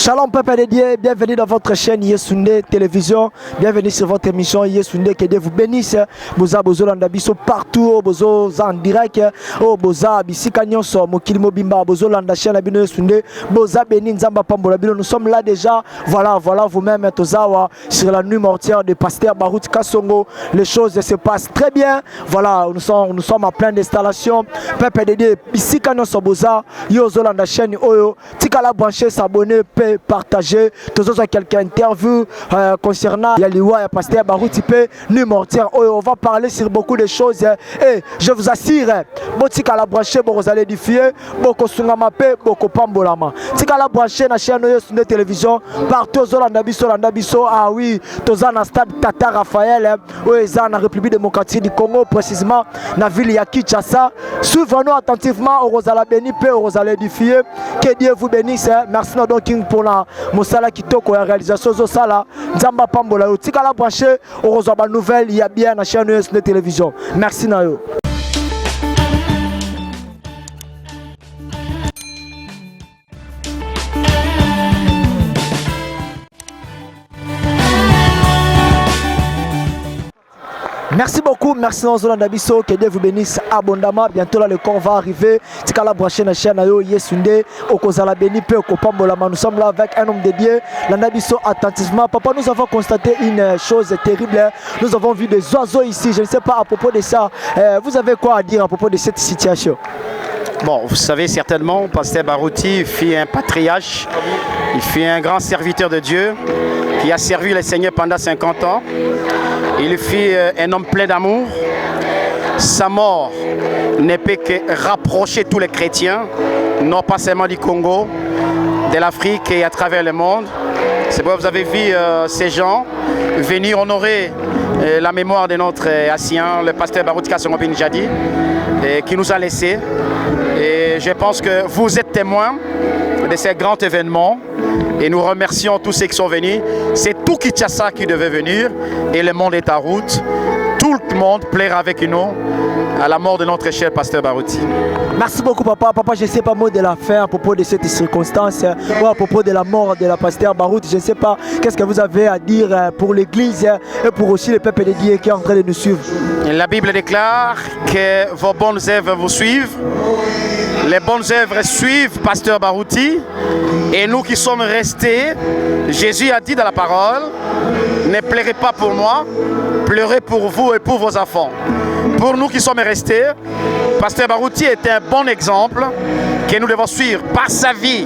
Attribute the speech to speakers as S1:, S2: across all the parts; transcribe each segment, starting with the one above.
S1: Shalom peuple de Dieu, bienvenue dans votre chaîne Yesunde Télévision, bienvenue sur votre émission Yesunde, que Dieu vous bénisse. Boza bozolanda biso partout, bozo en direct, boza bisika nyonso mokili mobimba bozolanda chaîne la bino Yesunde, boza béni nzamba pambola bino. Nous sommes là déjà, voilà vous-même tozawa sur la nuit mortière de Pasteur Baruti Kasongo. Les choses se passent très bien. Voilà, nous sommes en pleine installation. Peuple de Dieu, bisika nyonso boza yozolanda chaîne oyo, tika la brancher, s'abonner, partager, tous autres quelques interviews concernant Yaliwa et Pasteur Baruti nuit mortière. On va parler sur beaucoup de choses et je vous assure, botika la brancher, vous allez édifier, boko sungama pe, boko pambolama. Tika la brancher na chaîne sur la télévision partout landa biso, ah oui, toza na stade Tata Raphaël, oeza na République démocratique du Congo, précisément na ville ya Kinshasa. Suivez-nous attentivement, vous allez bénir pe, vous allez édifier. Que Dieu vous bénisse. Merci donc pour la Mosala Kitoko la réalisation de Sala Nzamba Pambola tika la brancher au reçoit nouvelle il y a bien la chaîne de télévision. Merci Nayo. Merci beaucoup, merci Nzolanda Biso, que Dieu vous bénisse abondamment. Bientôt là le corps va arriver. Tika la prochaine chaîne Nayo Yesunde, Okozala béni peu Kopambolama. Nous sommes là avec un homme de Dieu, Landa Biso attentivement. Papa, nous avons constaté une chose terrible. Nous avons vu des oiseaux ici. Je ne sais pas à propos de ça. Vous avez quoi à dire à propos de cette situation?
S2: Bon, vous savez certainement, Pasteur Baruti fut un patriarche, il fut un grand serviteur de Dieu qui a servi le Seigneur pendant 50 ans. Il fut un homme plein d'amour. Sa mort ne peut que rapprocher tous les chrétiens, non pas seulement du Congo, de l'Afrique et à travers le monde. C'est pourquoi vous avez vu ces gens venir honorer la mémoire de notre ancien, le pasteur Baruti Kasongo Binjadi, qui nous a laissés. Et je pense que vous êtes témoins de ces grands événements et nous remercions tous ceux qui sont venus. C'est tout Kinshasa qui devait venir et le monde est en route. Tout le monde plaira avec nous à la mort de notre cher pasteur Baruti.
S1: Merci beaucoup papa. Papa, je ne sais pas mot de la fin à propos de cette circonstance ou à propos de la mort de la pasteur Baruti. Je ne sais pas qu'est-ce que vous avez à dire pour l'église et pour aussi le peuple de Dieu qui est en train de nous suivre.
S2: La Bible déclare que vos bonnes œuvres vous suivent. Les bonnes œuvres suivent pasteur Baruti. Et nous qui sommes restés, Jésus a dit dans la parole, ne pleurez pas pour moi, pleurez pour vous et pour vos enfants. Pour nous qui sommes restés, pasteur Baruti est un bon exemple que nous devons suivre par sa vie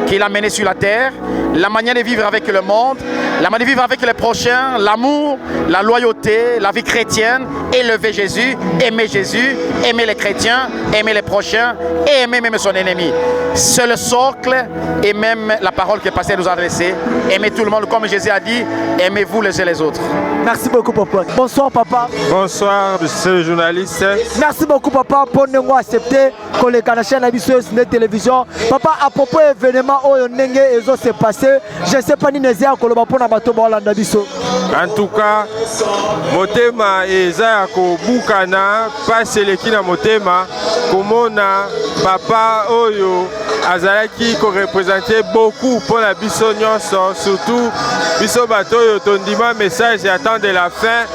S2: qu'il a menée sur la terre, la manière de vivre avec le monde, la manière de vivre avec les prochains, l'amour, la loyauté, la vie chrétienne, élever Jésus, aimer les chrétiens, aimer les prochains et aimer même son ennemi. C'est le socle et même la parole que le pasteur nous a adressée. Aimez tout le monde comme Jésus a dit, aimez-vous les uns les autres.
S1: Merci beaucoup papa. Bonsoir papa.
S3: Bonsoir monsieur le journaliste.
S1: Merci beaucoup papa pour nous accepter qu'on les canadiens à la télévision. Papa, à propos de l'événement où s'est passé, je ne sais pas ni les airs qu'on va prendre bateau pour la biso.
S3: En tout cas, motema eza ko bukana passe le kina motema komona papa oyo azalaki ko représenter beaucoup pour la biso nyonso, surtout biso bato oyo tondima message attend de la fin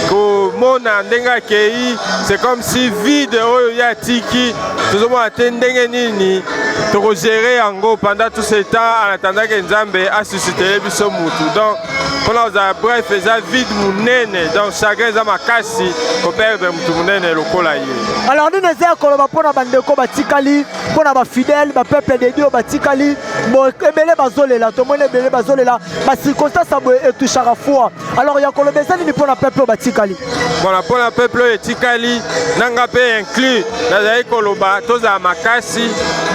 S3: komona ndenga kei, c'est comme si vide oyo ya tiki tozomona te ndenge nini to gérer yango pendant tout ce temps en attendant que Nzambe a suscité biso mutu. Donc pendant bref eza vide munene, donc chacun za makasi ko perdre mutu munene lokola ye.
S1: Alors nous nous koloba pona bandeko batikali pona ba fidèle ba peuple de Dieu batikali bo ebele bazolela to mona ebele bazolela ba circonstance abo etouchara foi. Alors ya koloba ça ni pona peuple batikali.
S3: Voilà, pona peuple etikali nanga pe inclus nazali koloba toza makasi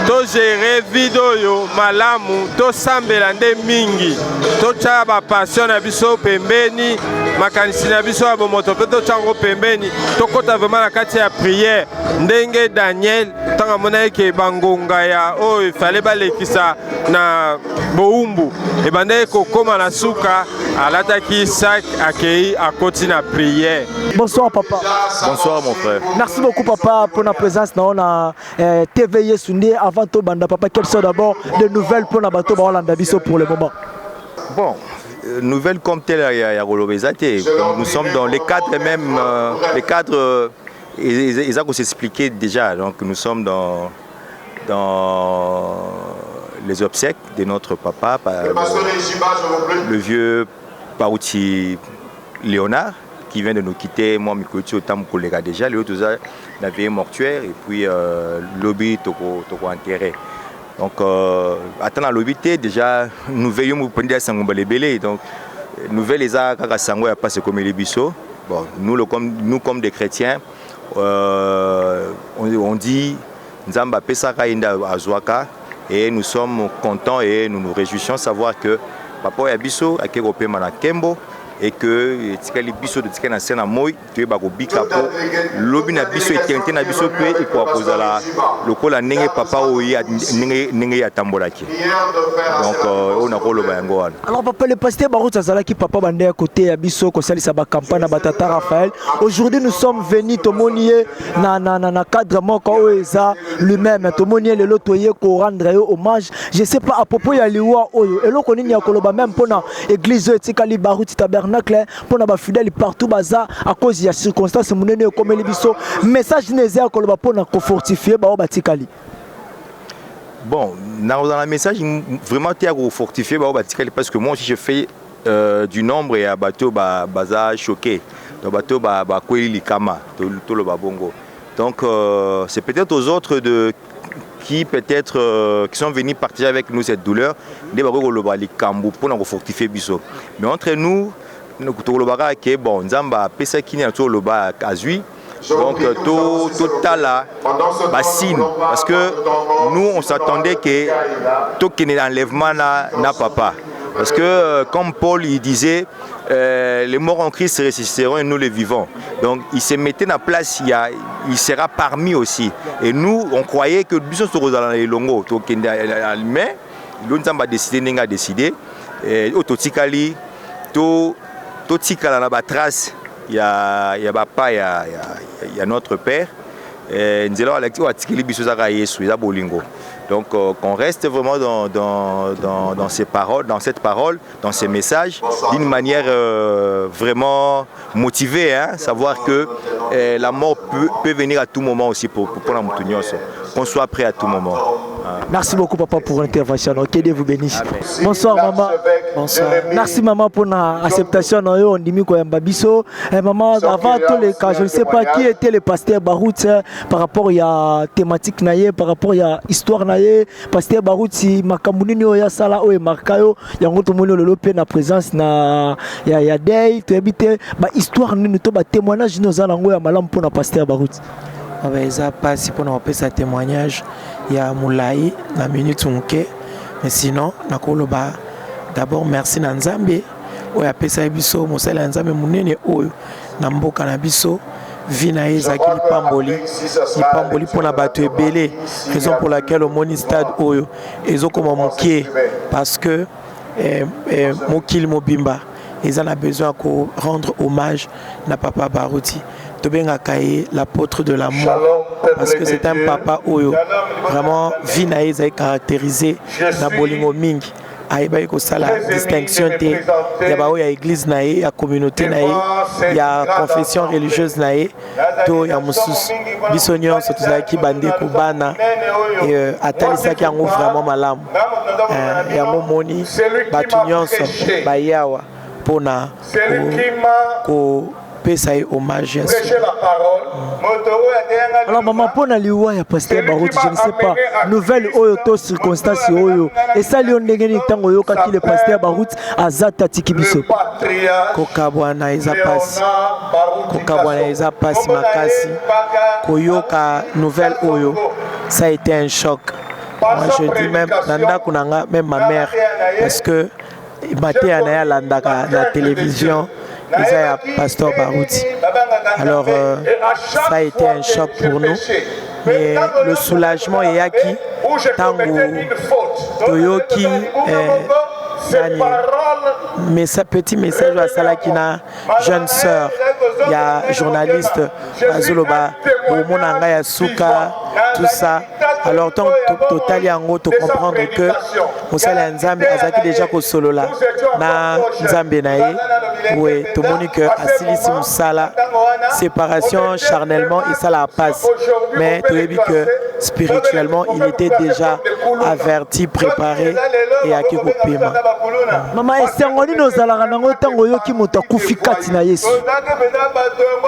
S3: to gérer video malamu to sambela nde mingi to cha ba passion na biso pembeni makanisi na biso ya bomoto pe to chango pembeni to kota vraiment na kati ya prière ndenge Daniel tanga mona ke bangonga ya il fallait balekisa na boumbu e bande ko koma na suka alataki sac accueilli à côté na prière.
S1: Bonsoir papa.
S4: Bonsoir mon frère.
S1: Merci beaucoup papa pour la présence dans la TV Yesunde. Avant tout banda papa, quelles sont d'abord des nouvelles pour la bateau Baolandabiso pour le moment?
S4: Bon, nouvelles comme telles, il y a nous sommes dans les cadres même, les cadres, ils ont s'expliqué déjà. Donc nous sommes dans les obsèques de notre papa, le vieux Barouti Léonard, qui vient de nous quitter. Moi, je suis mon collègue déjà, les autres, la vieille mortuaire, et puis lobby, toko enterré. Donc, attendant lobby, déjà, nous veillons pour prendre des belé. Donc, nouvelle les a sango a passé comme les bisous. Bon, nous comme des chrétiens, on dit Nzamba Pesaka Inda Azwaka, et nous sommes contents et nous nous réjouissons de savoir que papa Yabiso a kéropé Manakembo et que tikali biso de tikana sena moy tu ba ko bikapo lobi na biso etente na biso pe e ko akozala lokola ndenge papa oyi ndenge ya tambolaki. Donc on a koloba yango wana.
S1: Alors papa le pasteur Barouti azalaki papa bande à côté ya biso ko salisa ba campagne na batata Raphaël. Aujourd'hui nous sommes venus tomonier na cadre moko eza lui-même tomonier le lotoyer ko rendre hommage. Je sais pas à propos ya liwa oyo eloko nini ya koloba même pona église tikali Barouti pour les fidèles partout baza à cause de circonstances munene comme les biso message nézéa ko ba pour fortifier ba batikali.
S4: Bon, dans le message vraiment tu as fortifier ba batikali parce que moi aussi je fais du nombre et à bateau baza choqué. Donc bateau ba kweli likama to le babongo. Donc c'est peut-être aux autres qui peut-être qui sont venus partager avec nous cette douleur des bago le likambu pour nous fortifier biso. Mais entre nous nous que bon nzamba pesa kini to loba azui donc tout tala bassine parce que nous on s'attendait que tout qui est enlèvement na papa parce que comme Paul il disait les morts en Christ ressusciteront et nous les vivons. Donc il se mettait en place, il sera parmi aussi. Et nous on croyait que nous sommes dans les longo mais nous avons décidé autotikali tout tikala na trace il y a papa il y a notre père nzela alaki watikili biso zaka Yesu za bolingo. Donc qu'on reste vraiment dans ces paroles, dans cette parole, dans ces messages, d'une manière vraiment motivée, hein, savoir que la mort peut venir à tout moment aussi pour la moutonnion, qu'on soit prêt à tout moment.
S1: Merci beaucoup papa pour l'intervention. Que Dieu vous bénisse. Bonsoir maman. Bonsoir. Merci maman pour l'acceptation. On dit que Babiso. Maman, avant tous les cas, je ne sais pas qui était le pasteur Barouti par rapport à la thématique naïe, par rapport à la histoire naïe. Pasteur Barouti, Makamuni ya sala o markayo, ya ngoto moni le lope na présence na ya day, tu habites ba histoire ni to ba témoignage nous alango ya malam pour na pasteur Barouti.
S5: Ça passe pour nous faire témoignage. Il y a Moulaï, la minute unke. Mais sinon, d'abord merci Nanzambe. Il y a Pesa Biso, Mosela Nanzambe, Mounene Oyo, Namboka Nabiso, Vina Ezaki, Pamboli pour la battre belé. Raison pour laquelle au Moni Stade Oyo, ils ont comme Mouké, parce que Moukil Mobimba, ils ont besoin de rendre hommage à Papa Barouti. L'apôtre de l'amour, parce que c'est un papa oyo vraiment Vinaïs est caractérisé na bolingo mingi aiba ko sala distinction te ya ba oya église naé ya communauté naé ya confession religieuse naé to ya mususu bisonyo sotuzaki bande ko bana et atalisa ki yango vraiment malamu ya momoni batunyonso bayawa pona ko hommage.
S1: Alors maman pour na liwa ya pasteur Barouti je ne sais pas nouvelle oyo to circonstance oyo et ça lion ndengeni tango yo kaki le pasteur Barouti azata tikibiso
S5: kokabwana eza pasi makasi koyoka nouvelle oyo ça a été un choc. Moi je dis même nanda kunanga même ma mère parce que maté anaya landaka la télévision Isaiah Pasteur Barouti. Alors ça a été un choc pour nous. Mais le soulagement est acquis. Tango Toyoki petit message à Salakina, jeune sœur, il y a journaliste, Azoloba, Omonanga Yasuka, tout ça. Alors, tant total yango to comprendre que Moussala Nzambe azaki déjà ko solo là na Nzambe nae, oui, tout le monde que Asilisi Moussala séparation charnellement et ça la passe. Mais tu as vu que spirituellement il était déjà averti, préparé et acquis au paiement.
S1: Maman, est-ce que nous allons tango yo ki muta kufikati na Yesu.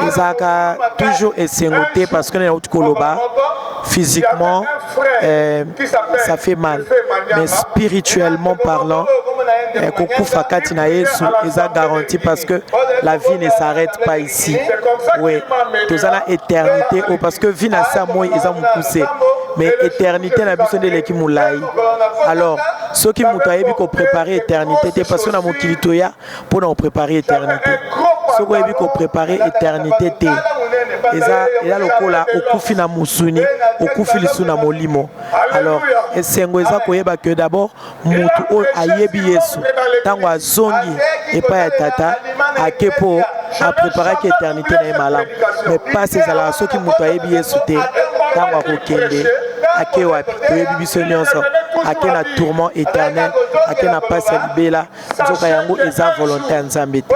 S5: Isaka toujours essengoté parce que nous koloba physiquement ça fait mal, mais spirituellement parlant kokufakati na Yesu isa garanti parce que la vie ne s'arrête pas ici. Oui, tout ça la éternité parce que vie na sa moi ils ont poussé. Mais éternité na biso de leki moulai. Alors ceux qui m'ont ko préparer éternité parce que na mokilito ya pour nous préparer éternité. Ceux qui ko préparer éternité té. Eza lokola okufi na musuni, okufi lisu na molimo. Alors esengo eza koyeba que d'abord mutu o ayebi Yesu tango azongi epa ya tata akepo a préparer éternité na malamu. Mais pas ces ala ceux qui mutu ayebi Yesu té tango akokende ake wapi toyebi biso nyonso ake na tourment éternel ake na passe libela nzoka yango eza volonté ya Nzambe te.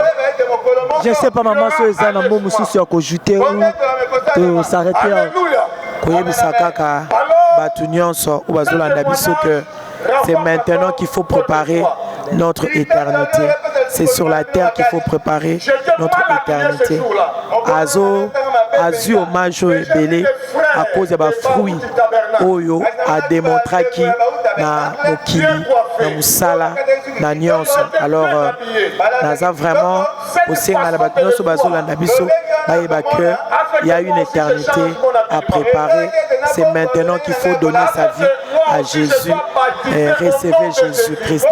S1: Je ne sais pas maman si ils ont un mot mususu à ajouter ou de s'arrêter.
S5: Koyebisa kaka batu nyonso ou bazolanda biso que c'est maintenant qu'il faut préparer notre éternité. C'est sur la terre qu'il faut préparer notre éternité. Azu hommage au belé à cause de ba fruits oyo a démontré qui na mokili na musala na nyonso. Alors naza vraiment aussi na ba nyonso bazolanda biso bayeba que il y a une éternité à préparer. C'est maintenant qu'il faut donner sa vie à Jésus et recevoir Jésus-Christ.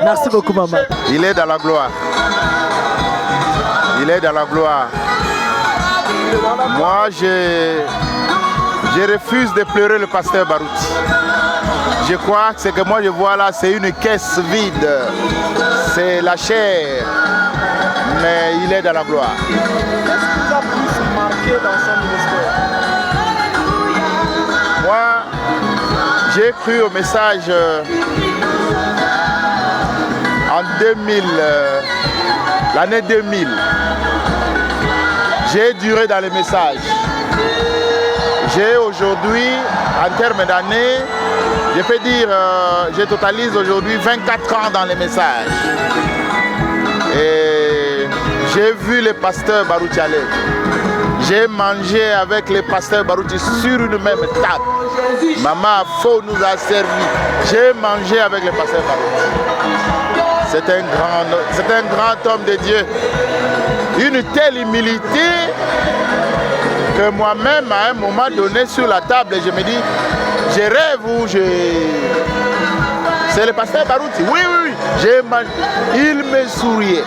S1: Merci beaucoup maman.
S3: Il est dans la gloire. Il est dans la gloire. Moi, je refuse de pleurer le pasteur Barouti. Je crois que ce que moi je vois là, c'est une caisse vide. C'est la chair. Mais il est dans la gloire.
S1: Qu'est-ce qui t'a plus marqué dans son ministère?
S3: Moi, j'ai cru au message en 2000, l'année 2000. J'ai duré dans les messages. J'ai aujourd'hui, en termes d'années, je peux dire, je totalise aujourd'hui 24 ans dans les messages. Et j'ai vu les pasteurs Barouti aller. J'ai mangé avec les pasteurs Barouti sur une même table. Maman Faux nous a servi. J'ai mangé avec les pasteurs Barouti. C'est un grand homme de Dieu. Une telle humilité que moi-même, à un moment donné, sur la table, je me dis, je rêve ou je... C'est le pasteur Barouti. Oui, oui, oui. J'ai mangé. Il me souriait.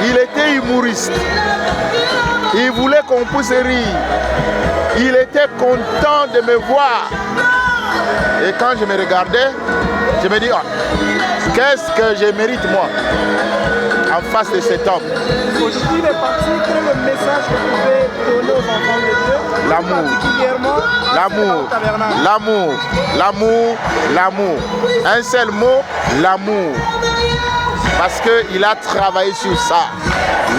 S3: Il était humoriste. Il voulait qu'on puisse rire. Il était content de me voir. Et quand je me regardais, je me dis, ah, qu'est-ce que je mérite moi en face de cet homme?
S1: Aujourd'hui, il est parti pour le message que vous pouvez donner aux enfants de Dieu.
S3: L'amour. L'amour. L'amour. L'amour. L'amour. Un seul mot, l'amour. Parce qu'il a travaillé sur ça.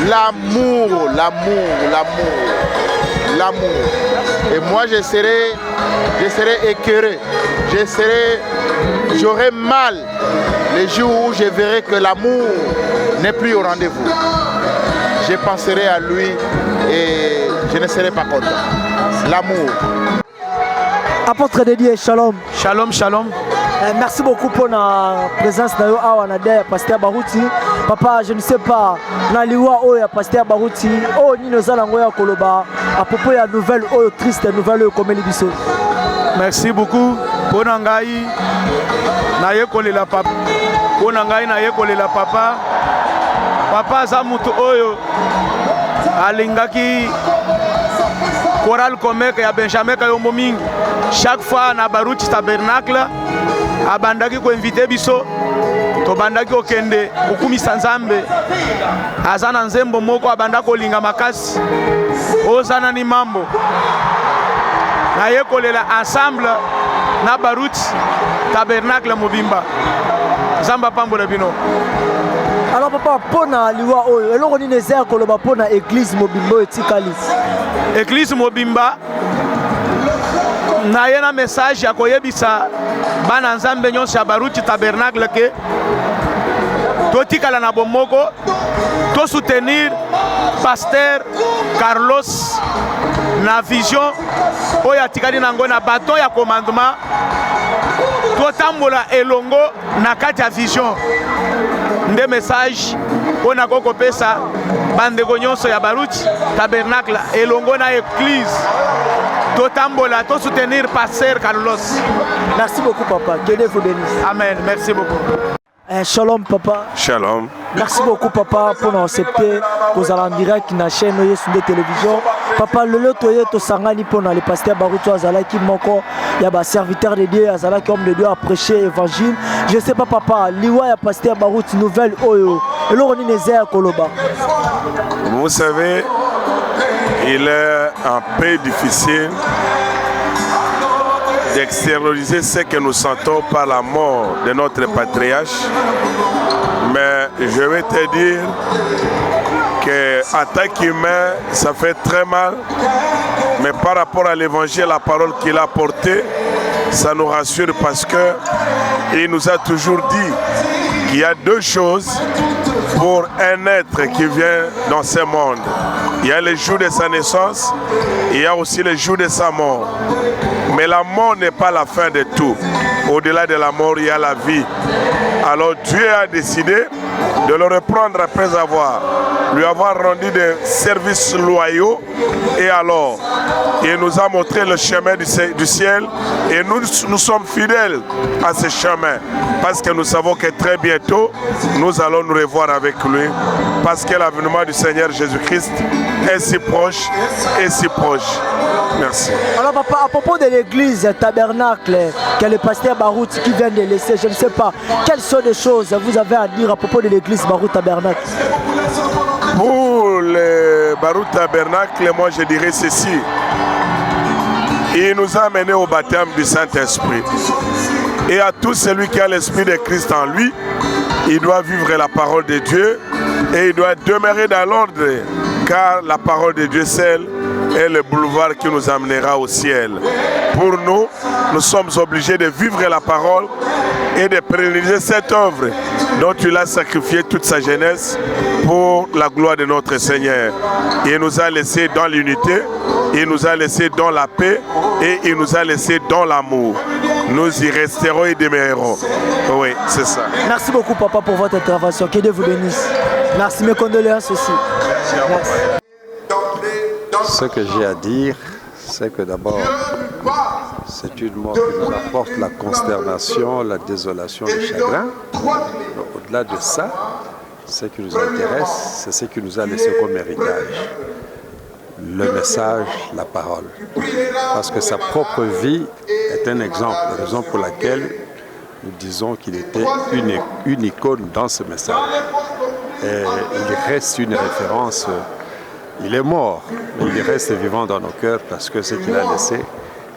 S3: L'amour, l'amour, l'amour, l'amour. Et moi, je serai écœuré. J'aurai mal les jours où je verrai que l'amour n'est plus au rendez-vous. Je penserai à lui et je ne serai pas content. L'amour.
S1: Apôtre de Dieu, shalom.
S5: Shalom, shalom.
S1: Merci beaucoup pour la présence de pasteur Barouti. Papa, je ne sais pas, Naliwa Oya, pasteur Barouti, oh, ni nos alangoya Koloba, à propos de la nouvelle, oh, triste nouvelle, comme les bisous.
S6: Merci beaucoup. Bonangai, naye kolela papa. Bonangai, naye kolela papa. Papa Zamutu Oyo, alingaki Choral Komek ya Benjamin Kayombo mingi. Chaque fois na Baruti Tabernacle abandaki ko inviter biso to bandaki okende kokumisa Nzambe azana nzembo moko abanda kolinga makasi ozana ni mambo na yekolela ensemble na Baruti Tabernacle Mobimba Zamba pambola bino.
S1: Alors papa pona liwa oyo eloko ni nezea koloba pona église Mobimba etikali.
S6: Église Mobimba na yena message ya koyebisa bana Nzambe nyonso ya Baruti Tabernacle ke totikala na bomoko to soutenir pasteur Carlos na vision oyo atikali nango na bato ya commandement totambola elongo na kati ya vision nde message mpona kokopesa bandeko nyonso ya Baruti Tabernacle elongo na église totambola to soutenir pasteur Carlos.
S1: Merci beaucoup papa, que Dieu vous bénisse.
S6: Amen, merci beaucoup.
S1: Shalom papa.
S3: Shalom.
S1: Merci beaucoup papa pour nous accepter aux en direct na chaîne Yesunde télévision. Papa le toye to sangani pour le pasteur Baruti Azalaki moko ya ba serviteur de Dieu Azalaki homme de Dieu à prêcher évangile. Je sais pas papa, liwa ya pasteur Baruti nouvelle oyo. Eloko ni nezer koloba.
S3: Vous savez, il est un peu difficile d'extérioriser ce que nous sentons par la mort de notre patriarche. Mais je vais te dire qu'en tant qu'humain, ça fait très mal. Mais par rapport à l'évangile, la parole qu'il a portée, ça nous rassure parce qu'il nous a toujours dit qu'il y a deux choses pour un être qui vient dans ce monde. Il y a le jour de sa naissance, et il y a aussi le jour de sa mort. Mais la mort n'est pas la fin de tout. Au-delà de la mort, il y a la vie. Alors Dieu a décidé de le reprendre après lui avoir rendu des services loyaux. Et alors, il nous a montré le chemin du ciel. Et nous sommes fidèles à ce chemin. Parce que nous savons que très bientôt, nous allons nous revoir avec lui. Parce que l'avènement du Seigneur Jésus-Christ est si proche et si proche. Merci.
S1: Alors papa, à propos de l'église Tabernacle, que le pasteur Baruti qui vient de laisser, je ne sais pas, quelles sont les choses vous avez à dire à propos de l'église Baruti Tabernacle?
S3: Pour le Baruti Tabernacle, moi je dirais ceci. Il nous a amenés au baptême du Saint-Esprit. Et à tout celui qui a l'Esprit de Christ en lui, il doit vivre la parole de Dieu et il doit demeurer dans l'ordre, car la parole de Dieu seule est le boulevard qui nous amènera au ciel. Pour nous, nous sommes obligés de vivre la parole et de pérenniser cette œuvre dont il a sacrifié toute sa jeunesse pour la gloire de notre Seigneur. Il nous a laissés dans l'unité, il nous a laissés dans la paix et il nous a laissés dans l'amour. Nous y resterons et demeurerons. Oui, c'est ça.
S1: Merci beaucoup papa pour votre intervention. Que Dieu vous bénisse. Merci, mes condoléances aussi. Merci.
S7: Ce que j'ai à dire, c'est que d'abord, c'est une mort qui nous apporte la consternation, la désolation, le chagrin. Au-delà de ça, ce qui nous intéresse, c'est ce qui nous a laissé comme héritage. Le message, la parole. Parce que sa propre vie est un exemple, la raison pour laquelle nous disons qu'il était une icône dans ce message. Et il reste une référence. Il est mort, mais il reste vivant dans nos cœurs parce que ce qu'il a laissé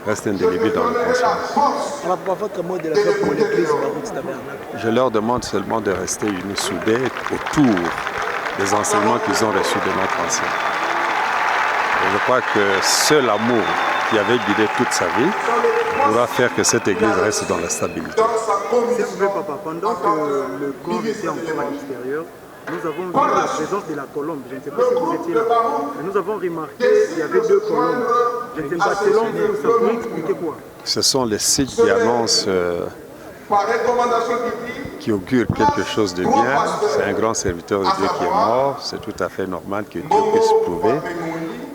S7: reste indélébile dans nos consciences.
S1: Alors, votre mot de la fin pour l'église Baruti Tabernacle?
S7: Je leur demande seulement de rester unis soudés autour des enseignements qu'ils ont reçus de notre ancien. Et je crois que seul amour qui avait guidé toute sa vie pourra faire que cette église reste dans la stabilité.
S8: S'il vous plaît, papa, pendant que le corps était encore à l'extérieur, nous avons vu la présence de la colombe. Je ne sais pas si vous étiez là. Mais nous avons remarqué qu'il y avait deux colombes. Je ne sais pas, selon vous, ça peut expliquer quoi?
S7: Ce sont les signes qui annoncent, qui augurent quelque chose de bien. C'est un grand serviteur de Dieu qui est mort. C'est tout à fait normal que Dieu puisse prouver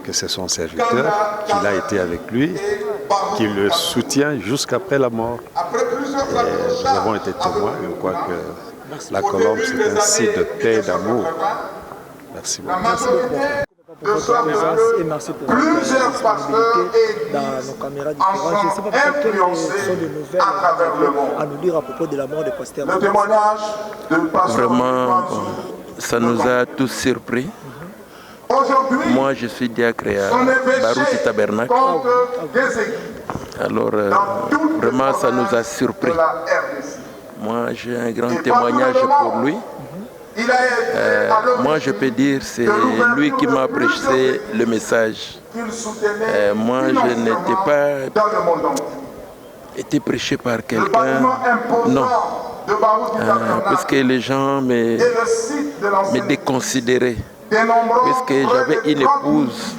S7: que c'est son serviteur, qu'il a été avec lui, qu'il le soutient jusqu'après la mort. Et nous avons été témoins. Je crois que la colombe, c'est un signe de paix et d'amour. Merci beaucoup.
S1: Merci beaucoup.
S8: Pour votre présence et merci pour votre disponibilité dans nos caméras différentes. Je ne sais pas peut-être quelles sont des nouvelles à nous dire à propos de la mort de Pasteur.
S9: Vraiment, ça nous a tous surpris. Moi, je suis diacre à Barouti Tabernacle. Alors, vraiment, ça nous a surpris. Moi, j'ai un grand témoignage pour lui. Moi, je peux dire c'est lui qui m'a prêché le message. Moi, je n'étais pas été prêché par quelqu'un. Non. Parce que les gens me déconsidéraient. Parce que j'avais une épouse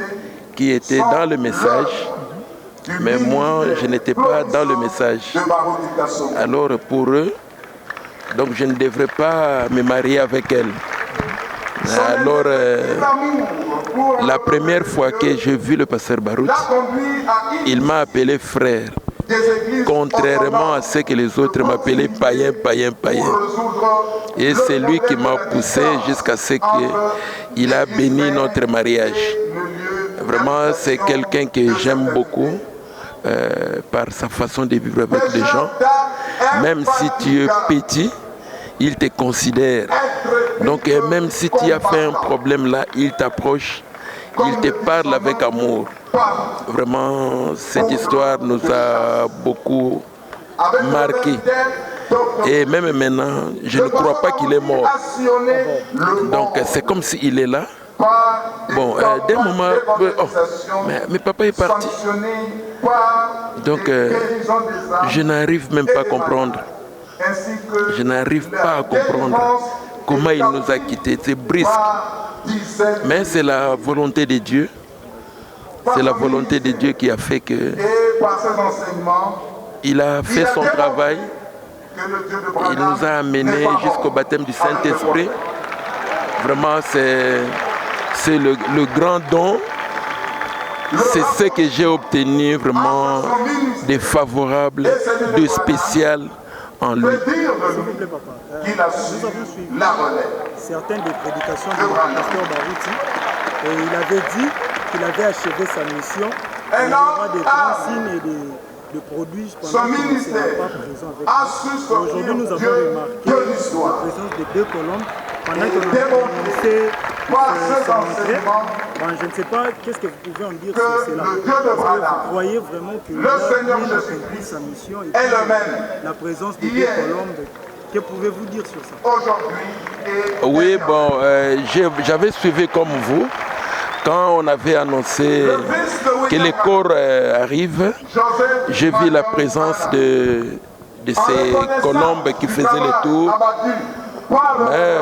S9: qui était dans le message. Mais moi, je n'étais pas dans le message. Alors, pour eux, donc je ne devrais pas me marier avec elle. Alors, la première fois que j'ai vu le pasteur Barouti, il m'a appelé frère. Contrairement à ce que les autres m'appelaient païen. Et c'est lui qui m'a poussé jusqu'à ce qu'il a béni notre mariage. Vraiment, c'est quelqu'un que j'aime beaucoup par sa façon de vivre avec les gens. Même si tu es petit, il te considère. Donc même si tu as fait un problème là, il t'approche, il te parle avec amour. Vraiment, cette histoire nous a beaucoup marqué. Et même maintenant, je ne crois pas qu'il est mort. Donc c'est comme s'il est là. Bon, d'un moment, mais papa est parti. Donc, je n'arrive même pas à comprendre. Je n'arrive pas à comprendre comment il nous a quittés. C'est brusque. Mais c'est la volonté de Dieu. C'est la volonté de Dieu qui a fait que il a fait son travail. Il nous a amenés jusqu'au baptême du Saint-Esprit. Vraiment, c'est le grand don. C'est ce que j'ai obtenu vraiment de favorable, de spécial en lui.
S8: S'il vous plaît, papa, nous avons suivi certaines des prédications de pasteur Barouti et il avait dit qu'il avait achevé sa mission. Il y aura des grands signes et de produits pendant qu'il ne sera pas présent avec nous. Aujourd'hui, nous avons remarqué la présence de deux colombes pendant qu'on a commencé sa rentrée. Je ne sais pas qu'est-ce que vous pouvez en dire sur cela. Vous croyez vraiment que il a accompli sa mission et la présence de deux colombes, que pouvez-vous dire sur ça?
S9: Oui, bon, j'avais suivi comme vous. Quand on avait annoncé que les corps arrivent, j'ai vu la présence de ces colombes qui faisaient le tour. Mais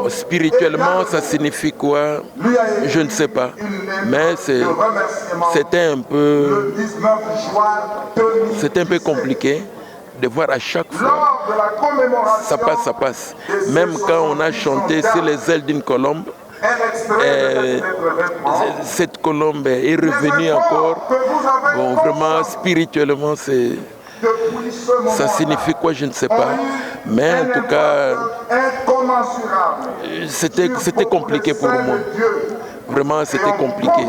S9: spirituellement, ça signifie quoi? Je ne sais pas. Mais c'était un peu compliqué de voir à chaque fois. Ça passe. Même quand on a chanté sur les ailes d'une colombe, cette colombe est revenue encore. Bon, vraiment, spirituellement, ça signifie quoi, je ne sais pas. Mais en tout cas, c'était compliqué pour moi. Vraiment, c'était compliqué.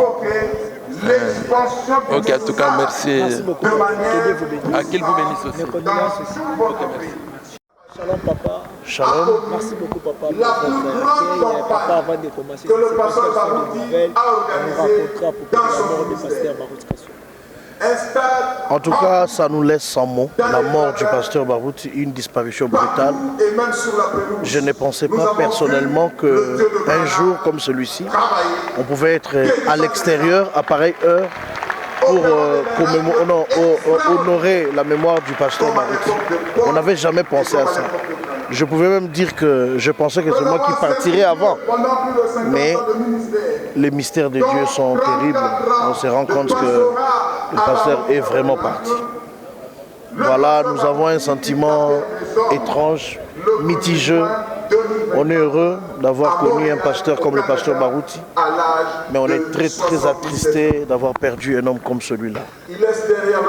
S9: Ok, en tout cas, merci. À qu'il vous bénisse aussi. Ok, merci.
S8: Shalom papa.
S1: Shalom.
S8: Merci beaucoup papa pour votre accueil. Papa, avant de commencer, je ne sais pas quelles sont les nouvelles à nous rencontrer à propos de la mort du pasteur Barouti Kassoum.
S1: En tout cas, ça nous laisse sans mots. La mort du pasteur Barouti, une disparition brutale. Je ne pensais pas personnellement qu'un jour comme celui-ci, on pouvait être à l'extérieur à pareille heure pour honorer la mémoire du pasteur Barouti. On n'avait jamais pensé à ça. Je pouvais même dire que je pensais que c'est moi qui partirais avant. Mais les mystères de Dieu sont terribles. On se rend compte que le pasteur est vraiment parti. Voilà, nous avons un sentiment étrange, mitigeux. On est heureux d'avoir connu un pasteur comme le pasteur Barouti, mais on est très très attristé d'avoir perdu un homme comme celui-là.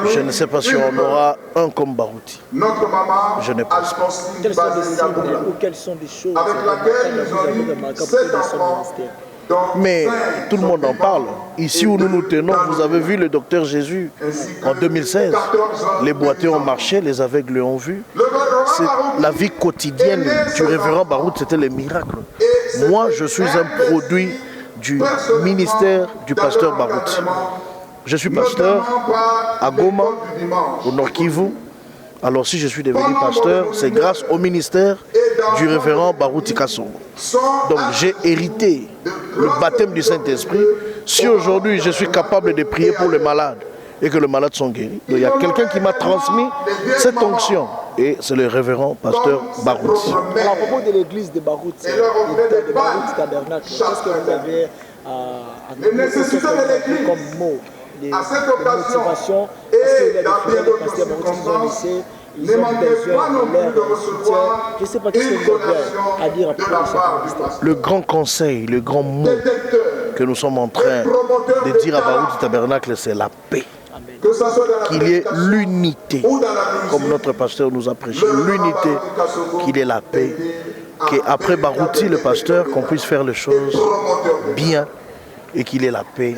S1: Je ne sais pas si on aura un comme Barouti. Je ne pense pas.
S8: Quels sont les signes ou quelles sont les choses que vous avez remarquées dans son ministère?
S10: Mais tout le monde en parle. Ici où nous nous tenons, vous avez vu le docteur Jésus en 2016. Les boiteux ont marché, les aveugles ont vu. C'est la vie quotidienne du révérend Barout, c'était les miracles. Moi, je suis un produit du ministère du pasteur Barout. Je suis pasteur à Goma, au Nord Kivu. Alors si je suis devenu pasteur, c'est grâce au ministère du révérend Barouti Kassongo. Donc j'ai hérité le baptême du Saint-Esprit. Si aujourd'hui je suis capable de prier pour les malades et que les malades sont guéris, donc il y a quelqu'un qui m'a transmis cette onction. Et c'est le révérend pasteur Barouti.
S1: Alors, à propos de l'église de Barouti, de Barouti Tabernacle, qu'est-ce que vous avez comme mot de motivation? Parce qu'il y a des fidèles de pasteur Barouti qui ont laissé, ils ont besoin de leur soutien. Je ne sais pas ce que vous avez à dire à propos de cette ministère.
S10: Le grand conseil, le grand mot que nous sommes en train de dire à Barouti Tabernacle, c'est la paix. Qu'il y ait l'unité, comme notre pasteur nous a prêché, l'unité, qu'il y ait la paix, qu'après Barouti, le pasteur, qu'on puisse faire les choses bien et qu'il ait la paix.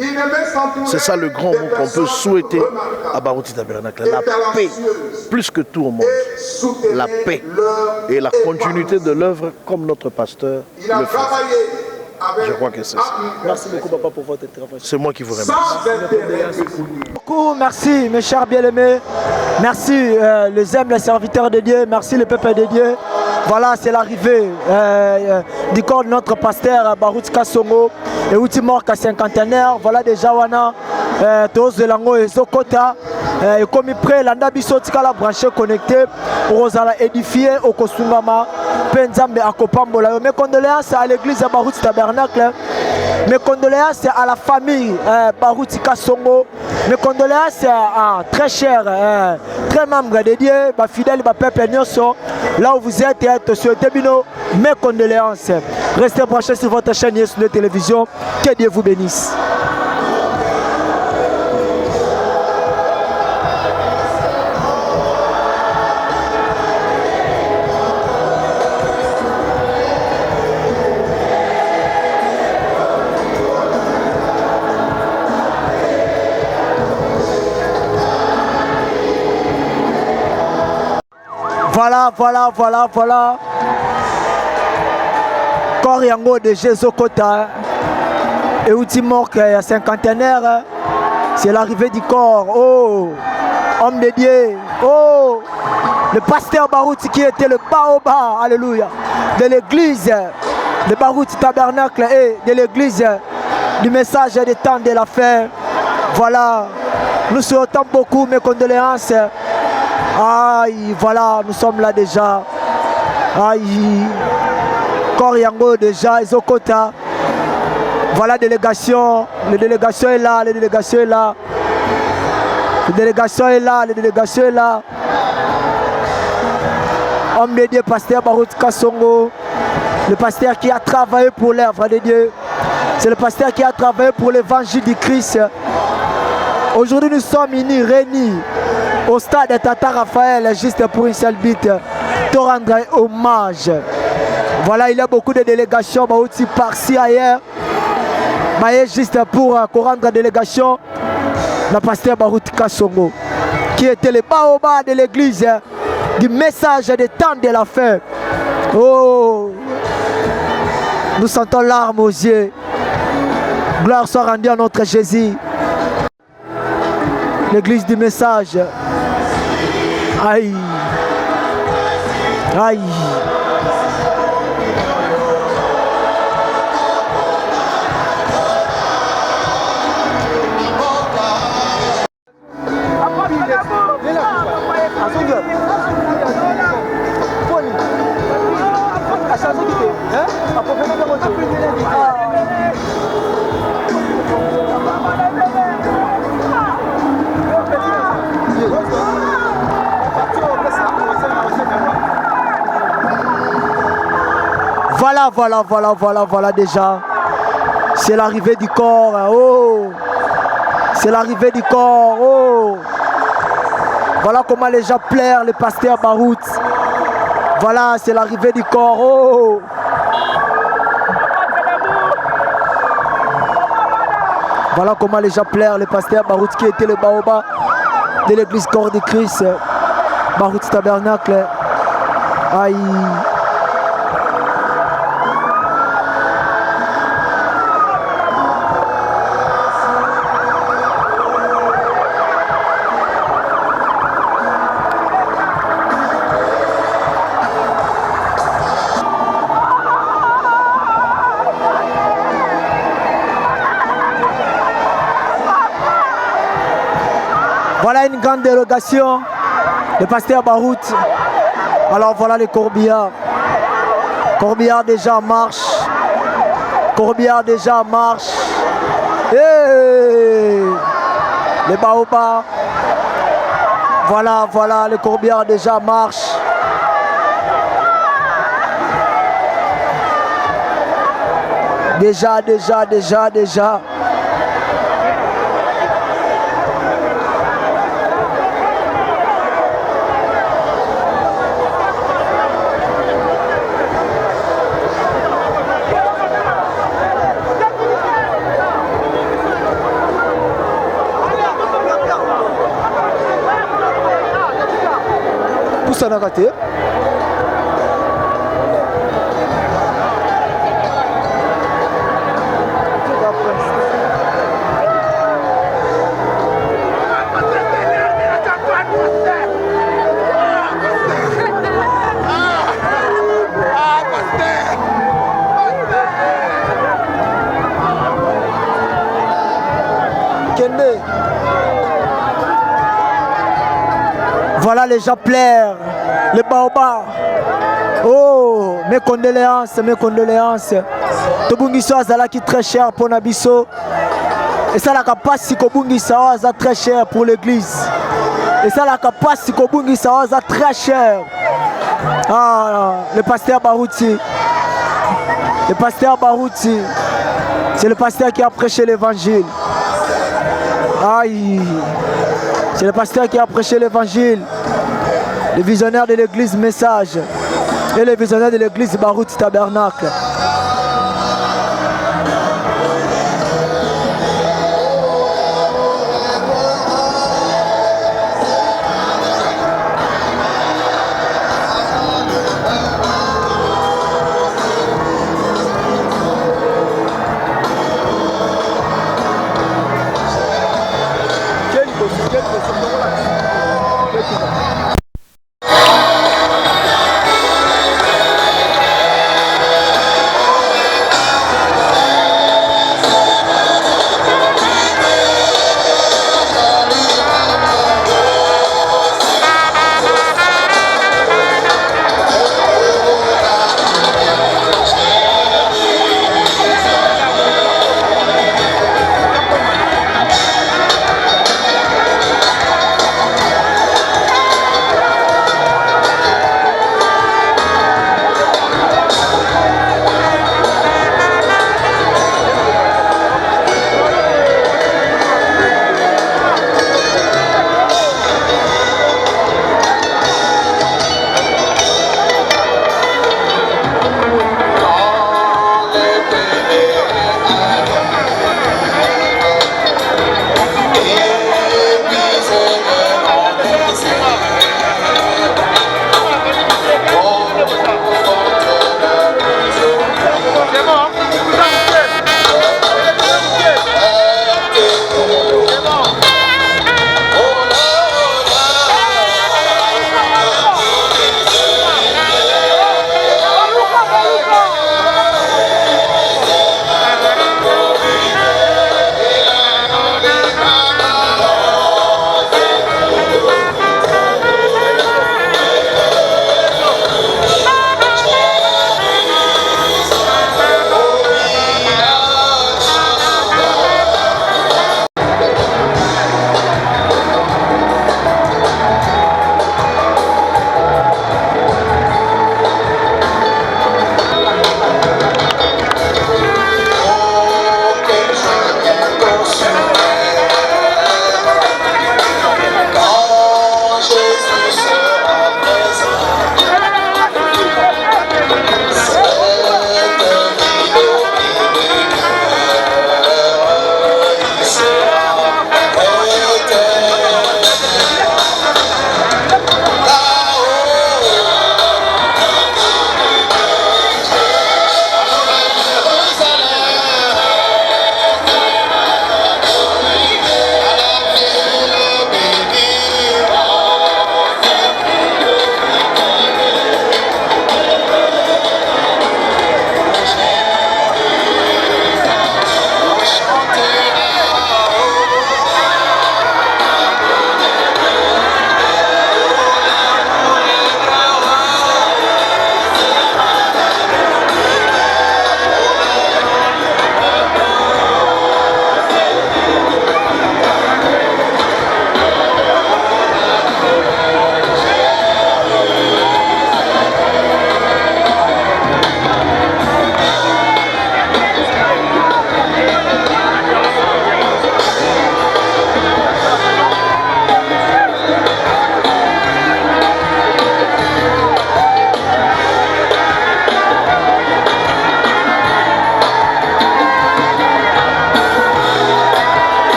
S10: C'est ça le grand mot qu'on peut souhaiter à Barouti Tabernacle, la paix, plus que tout au monde, la paix et la continuité de l'œuvre comme notre pasteur le fait. Je crois que c'est ça.
S1: Merci beaucoup, papa, pour votre intervention.
S10: C'est moi qui vous remercie.
S1: Merci, mes chers bien-aimés. Merci, les âmes, les serviteurs de Dieu. Merci, le peuple de Dieu. Voilà, c'est l'arrivée du corps de notre pasteur Barouti Kassongo et Outimor cinquantenaire. Voilà déjà, wana. Tous les langues et Zokota. Et comme il prêt, l'anda biso tika branché connecté. Rosala édifié au Kosungama. Penzambe Akopambola. Mes condoléances à l'église de Barouti Tabernacle. Mes condoléances à la famille Barouti Kassongo. Mes condoléances à très cher, très membre de Dieu, fidèle, peuple Nyoso. Là où vous êtes, souhaitez mes condoléances. Restez branchés sur votre chaîne Yesu de télévision. Que Dieu vous bénisse. Voilà. Corps yango de Jésus Kota et Outimor cinquantenaire, c'est l'arrivée du corps. Oh, homme de Dieu. Oh, le pasteur Barouti qui était le baobab, alléluia, de l'église de Barouti Tabernacle et de l'église du message des temps de la fin. Voilà, nous souhaitons beaucoup mes condoléances. Aïe, voilà, nous sommes là déjà. Aïe, Koriango déjà, Izokota. Voilà, délégation. La délégation est là, la délégation est là. La délégation est là, la délégation est là. Homme de Dieu, pasteur Barouti Kassongo. Le pasteur qui a travaillé pour l'œuvre de Dieu. C'est le pasteur qui a travaillé pour l'évangile du Christ. Aujourd'hui, nous sommes unis, réunis au stade de Tata Raphaël, juste pour une seule bite, te rendre hommage. Voilà, il y a beaucoup de délégations, aussi par-ci ailleurs. Mais juste pour rendre délégation, le pasteur Barouti Kassongo, qui était le baobab de l'église, du message des temps de la fin. Oh, nous sentons larmes aux yeux. Gloire soit rendue à notre Jésus. L'église du message. Aïe. Aïe. Voilà déjà. C'est l'arrivée du corps. Oh, c'est l'arrivée du corps. Oh, voilà comment les gens pleurent, le pasteur Barout. Voilà, c'est l'arrivée du corps. Oh, Voilà comment les gens pleurent, le pasteur Barout qui était le baoba de l'église Corps de Christ, Barout Tabernacle. Aïe. Voilà une grande délégation, le pasteur Barout. Alors voilà les corbillards. Corbillards déjà en marche. Corbillards déjà en marche. Hey, les baobabs. Voilà, voilà, les corbillards déjà en marche. Déjà. Ça n'a raté. Voilà les gens pleurent. Les baobabs. Oh, mes condoléances. Tobungiso azala qui très cher pour Nabiso. Et ça la capacité Kobungisa aza très cher pour l'église. Et ça la capacité Kobungisa aza très cher. Ah, le pasteur Barouti. Le pasteur Barouti. C'est le pasteur qui a prêché l'évangile. Aïe. C'est le pasteur qui a prêché l'évangile. Les visionnaires de l'église Message et les visionnaires de l'église Barout Tabernacle.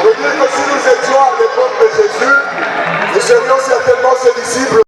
S11: veut dire que si nous étions à l'époque de Jésus, nous serions certainement ses disciples.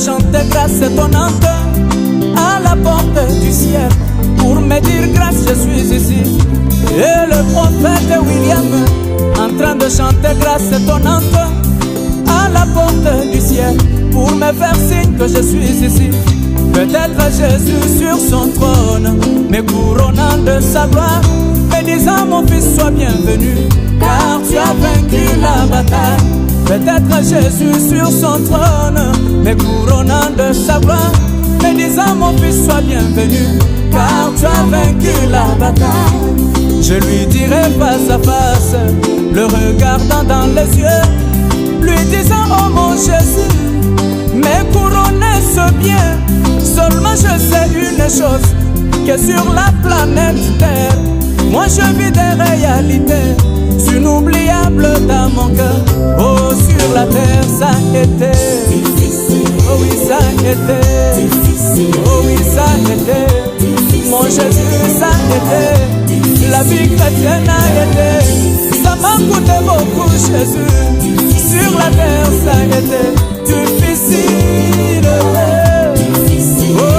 S12: Chanter grâce étonnante à la porte du ciel pour me dire grâce je suis ici. Et le prophète William en train de chanter grâce étonnante à la porte du ciel pour me faire signe que je suis ici. Peut-être Jésus sur son trône me couronnant de sa gloire, me disant mon fils sois bienvenu car tu as vaincu la bataille. Peut-être Jésus sur son trône, me couronnant de sa gloire, me disant mon fils sois bienvenu, car tu as vaincu la bataille. Je lui dirai face à face, le regardant dans les yeux, lui disant oh mon Jésus, me couronner ce bien. Seulement je sais une chose, que sur la planète Terre, moi je vis des réalités inoubliables dans mon cœur. Oh, sur la terre ça a été difficile. Oh oui, ça a été difficile. Oh oui, ça a été difficile. Mon Jésus, ça a été. La vie chrétienne a été. Ça m'a coûté beaucoup, Jésus. Sur la terre ça a été difficile. Oh.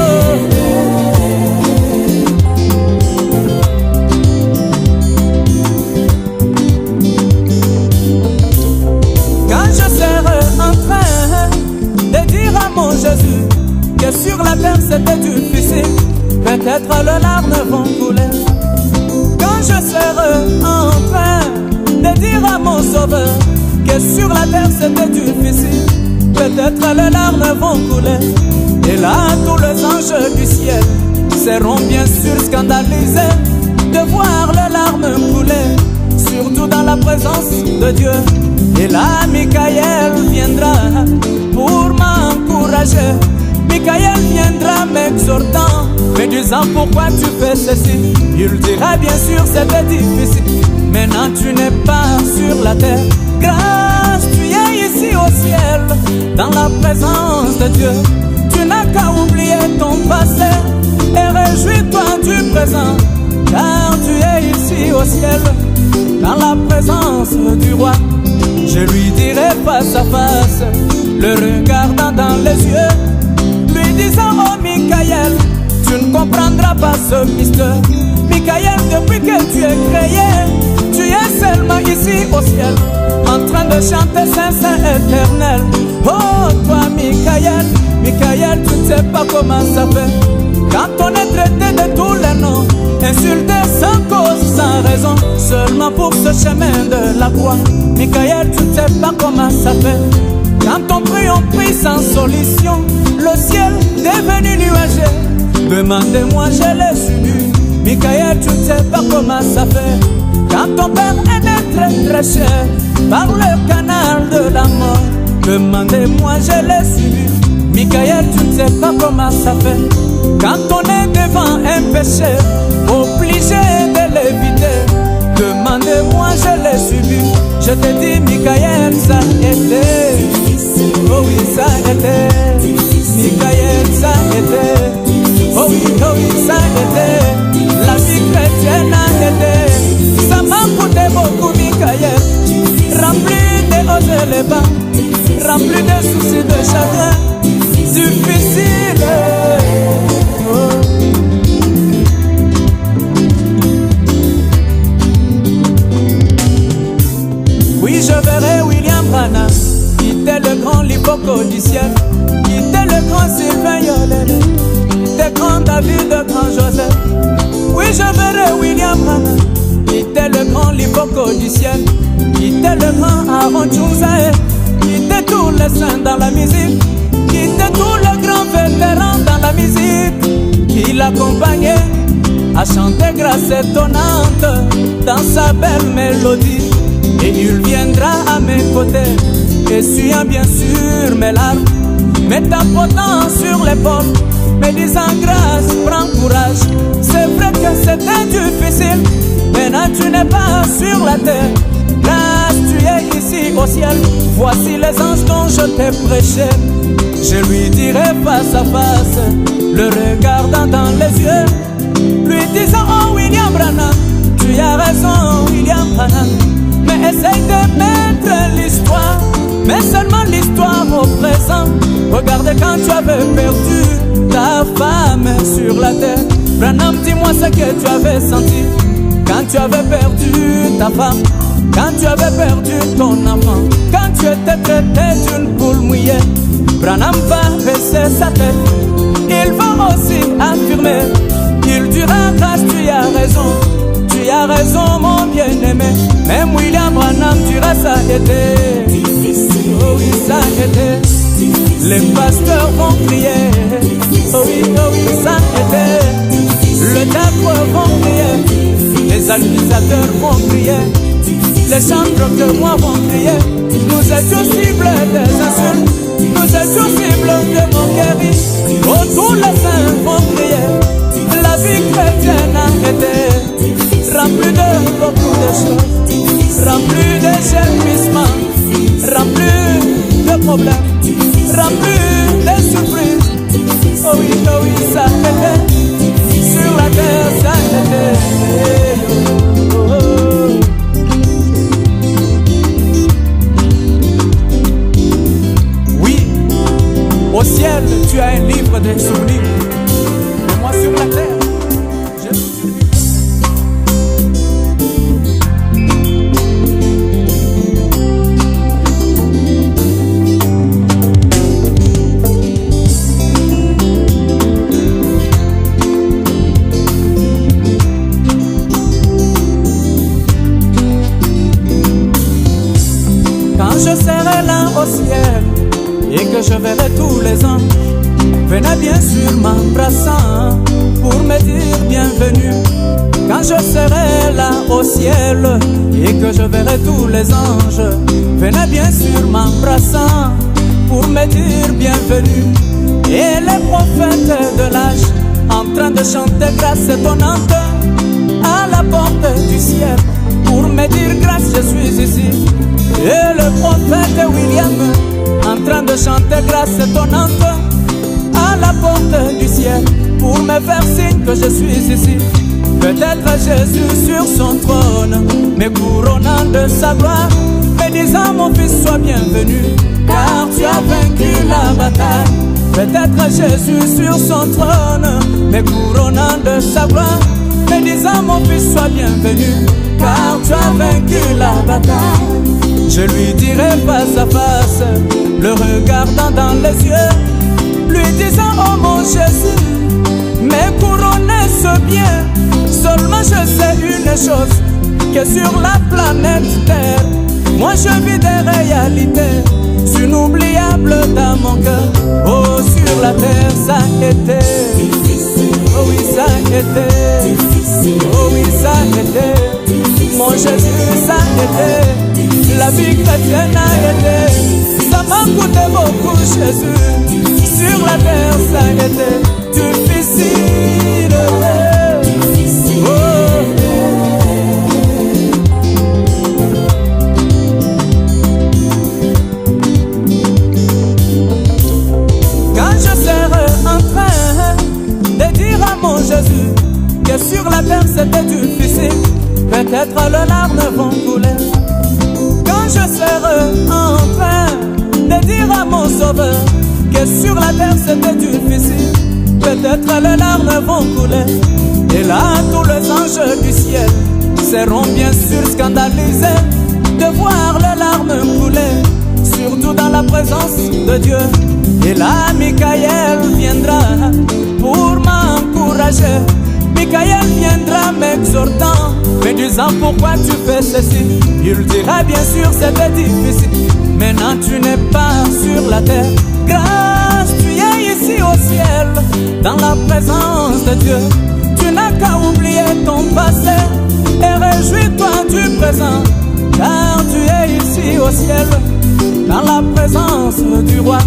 S12: Mon Jésus, que sur la terre c'était difficile, peut-être les larmes vont couler. Quand je serai en train de dire à mon sauveur que sur la terre c'était difficile, peut-être les larmes vont couler. Et là tous les anges du ciel seront bien sûr scandalisés de voir les larmes couler, surtout dans la présence de Dieu. Et là Michael viendra pour m'encourager. Michael viendra m'exhortant, me disant pourquoi tu fais ceci. Il dira bien sûr c'était difficile, maintenant tu n'es pas sur la terre. Grâce, tu es ici au ciel, dans la présence de Dieu. Tu n'as qu'à oublier ton passé et réjouis-toi du présent, car tu es ici au ciel, dans la présence du roi. Je lui dirai face à face, le regardant dans les yeux, lui disant oh Michael, tu ne comprendras pas ce mystère. Michael, depuis que tu es créé, tu es seulement ici au ciel, en train de chanter Saint Saint éternel. Oh toi Michael, Michael, tu ne sais pas comment ça fait quand on est traité de tous les noms insulté sans cause, sans raison, seulement pour ce chemin de la croix. Michael, tu ne sais pas comment ça fait. Quand on prie sans solution, le ciel devenu nuageux. Demandez-moi, je l'ai subi. Michael, tu ne sais pas comment ça fait. Quand ton père est très très cher par le canal de la mort. Demandez-moi, je l'ai subi. Michael, tu ne sais pas comment ça fait. Quand on est devant un péché, obligé de l'éviter. Demandez-moi, je l'ai subi. Je te dis, Michael, ça a été. Oh oui, ça a été. Michael, ça a été. Oh oui, ça a été. La vie chrétienne a été. Ça m'a coûté beaucoup, Michael. Rempli de hauts et les bas, rempli de soucis, de chagrin. Difficile. Oui, je verrai William Branham quitter le grand Lipoco du ciel, quitter le grand Sylvain Yolele, quitter grand David, le grand Joseph. Oui, je verrai William Branham quitter le grand Lipoco du ciel, quitter le grand Aaron Chouzae, quitter tous les saints dans la musique, quitter tous les grands vétérans dans la musique, qui l'accompagnaient à chanter grâce étonnante dans sa belle mélodie. Et il viendra à mes côtés, essuyant bien sûr mes larmes, me tapotant sur l'épaule, me disant grâce, prends courage. C'est vrai que c'était difficile, maintenant tu n'es pas sur la terre. Grâce, tu es ici au ciel, voici les anges dont je t'ai prêché. Je lui dirai face à face, le regardant dans les yeux, lui disant, oh William Branham, tu as raison William Branham. Mais essaye de mettre l'histoire, mais seulement l'histoire au présent. Regarde quand tu avais perdu ta femme sur la terre. Branham, dis-moi ce que tu avais senti quand tu avais perdu ta femme, quand tu avais perdu ton enfant, quand tu étais traité d'une poule mouillée. Branham va baisser sa tête, il va aussi affirmer, il dira grâce, tu as raison. Tu as raison mon bien-aimé. Même William Branham dira ça a été. Oh oui, ça a été. Les pasteurs vont crier. Oh oui, ça a été. Le diable vont crier. Les alpisateurs vont crier. Les chantres que moi vont crier. Nous étions cibles des insultes. Nous étions cibles de moqueries. Oh, tous les saints vont crier. La vie chrétienne a été rempli de beaucoup de choses, rempli de gémissements, rempli de problèmes, rempli de surprises. Oh oui, ça a été, sur la terre ça a été. Oui, au ciel tu as un livre de souvenirs, et moi sur la terre. Je serai là au ciel et que je verrai tous les anges, venez bien sûr m'embrassant pour me dire bienvenue. Quand je serai là au ciel et que je verrai tous les anges, venez bien sûr m'embrassant pour me dire bienvenue. Et les prophètes de l'âge en train de chanter grâce étonnante à la porte du ciel pour me dire grâce, je suis ici. Et le prophète William en train de chanter grâce étonnante à la porte du ciel pour me faire signe que je suis ici. Peut-être Jésus sur son trône me couronnant de sa gloire, me disant mon fils sois bienvenu car tu as vaincu la bataille. Peut-être Jésus sur son trône me couronnant de sa gloire, me disant mon fils sois bienvenu car tu as vaincu la bataille. Je lui dirai face à face, le regardant dans les yeux, lui disant oh mon Jésus, mais couronner ce bien, Seulement je sais une chose, que sur la planète Terre, moi je vis des réalités inoubliables dans mon cœur. Oh, sur la terre ça a été difficile. Oh oui, ça a été difficile. Oh oui, ça a été. Mon Jésus, ça a été. La vie chrétienne a été. Ça m'a coûté beaucoup, Jésus. Sur la terre ça a été difficile. Oh. Jésus, que sur la terre c'était difficile, peut-être les larmes vont couler. Quand je serai en train de dire à mon sauveur que sur la terre c'était difficile, peut-être les larmes vont couler. Et là tous les anges du ciel seront bien sûr scandalisés de voir les larmes couler, surtout dans la présence de Dieu. Et là Michael viendra pour m'encourager. Michael viendra m'exhortant, me disant pourquoi tu fais ceci. Il dira bien sûr c'était difficile, maintenant tu n'es pas sur la terre. Grâce, tu es ici au ciel, dans la présence de Dieu. Tu n'as qu'à oublier ton passé et réjouis-toi du présent, car tu es ici au ciel, dans la présence du roi.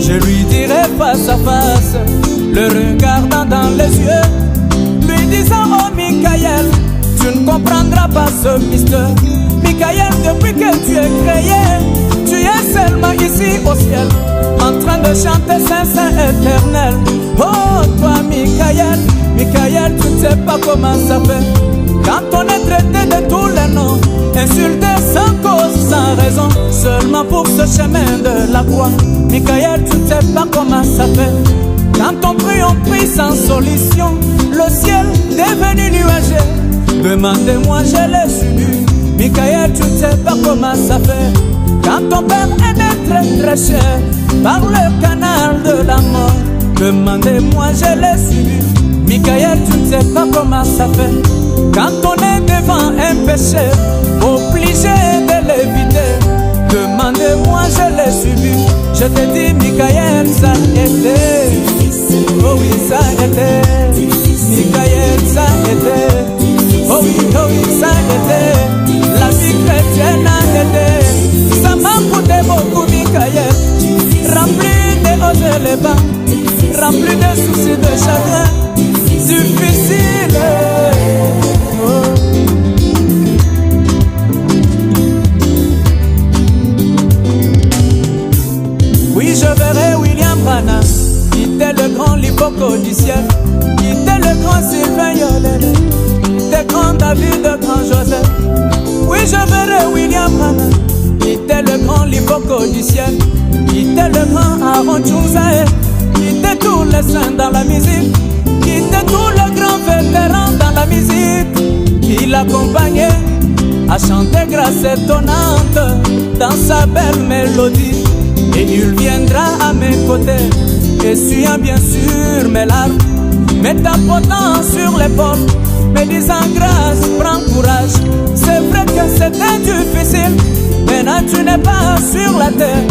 S12: Je lui dirai face à face, le regardant dans les yeux, lui disant oh Michael, tu ne comprendras pas ce mystère. Michael, depuis que tu es créé, tu es seulement ici au ciel, en train de chanter Saint Saint éternel. Oh toi Michael, Michael, tu ne sais pas comment ça fait quand on est traité de tous les noms, insulté sans cause, sans raison, seulement pour ce chemin de la croix. Michael, tu ne sais pas comment ça fait quand on prie sans solution, le ciel devenu nuagé. Demandez-moi, je l'ai subi. Michael, tu ne sais pas comment ça fait quand ton père est très très cher par le canal de la mort. Demandez-moi, je l'ai subi. Michael, tu ne sais pas comment ça fait quand on est devant un péché, obligé de l'éviter. Demandez-moi, je l'ai subi. Je te dis, Michael, ça a été difficile. Oh oui, ça a été difficile. Michael, ça a été. Oh oui, ça a été. La vie chrétienne a été. Ça m'a coûté beaucoup, Michael. Rempli de hauts et les bas, rempli de soucis, de chagrin. Difficile. Oh. Oui, je verrai William Branham quitter le grand Lipoco du ciel, quitter le grand Sylvain Yolele, quitter grand David, le grand Joseph. Oui, je verrai William Branham quitter le grand Lipoco du ciel, quitter le grand Aaron Tchouzae, quitter tous les saints dans la musique, quitter tous les grands vétérans dans la musique, qui l'accompagnaient à chanter grâce étonnante dans sa belle mélodie. Et il viendra à mes côtés, essuyant bien sûr mes larmes, me tapotant sur l'épaule, me disant grâce, prends courage. C'est vrai que c'était difficile, maintenant tu n'es pas sur la terre.